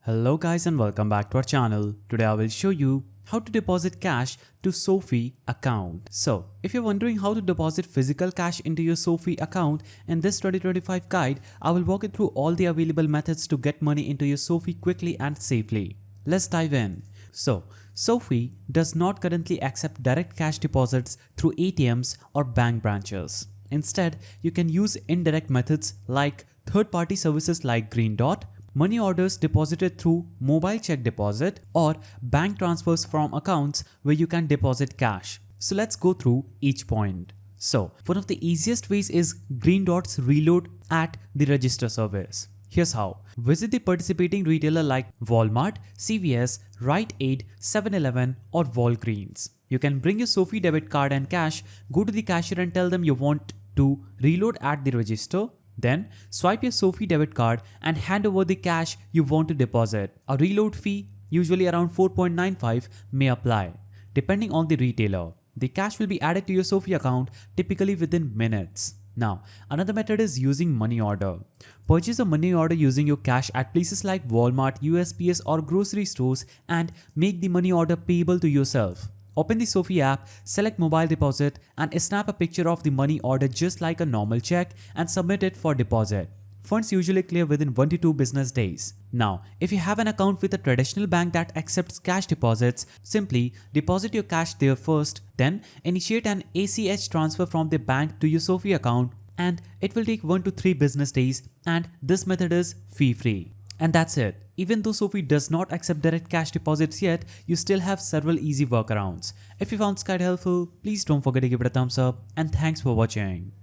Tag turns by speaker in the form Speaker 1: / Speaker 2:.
Speaker 1: Hello guys and welcome back to our channel. Today I will show you how to deposit cash to SoFi account. So if you're wondering how to deposit physical cash into your SoFi account, in this 2025 guide, I will walk you through all the available methods to get money into your SoFi quickly and safely. Let's dive in. So SoFi does not currently accept direct cash deposits through ATMs or bank branches. Instead, you can use indirect methods like third-party services like Green Dot, money orders deposited through mobile check deposit, or bank transfers from accounts where you can deposit cash. So let's go through each point. So one of the easiest ways is Green Dot's reload at the register service. Here's how. Visit the participating retailer like Walmart, CVS, Rite Aid, 7-Eleven or Walgreens. You can bring your SoFi debit card and cash, go to the cashier and tell them you want to reload at the register. Then swipe your SoFi debit card and hand over the cash you want to deposit. A reload fee, usually around 4.95, may apply. Depending on the retailer, the cash will be added to your SoFi account typically within minutes. Now, another method is using money order. Purchase a money order using your cash at places like Walmart, USPS or grocery stores and make the money order payable to yourself. Open the SoFi app, select mobile deposit and snap a picture of the money order just like a normal check and submit it for deposit. Funds usually clear within 1 to 2 business days. Now, if you have an account with a traditional bank that accepts cash deposits, simply deposit your cash there first, then initiate an ACH transfer from the bank to your SoFi account and it will take 1 to 3 business days, and this method is fee-free. And that's it. Even though SoFi does not accept direct cash deposits yet, you still have several easy workarounds. If you found this guide helpful, please don't forget to give it a thumbs up and thanks for watching.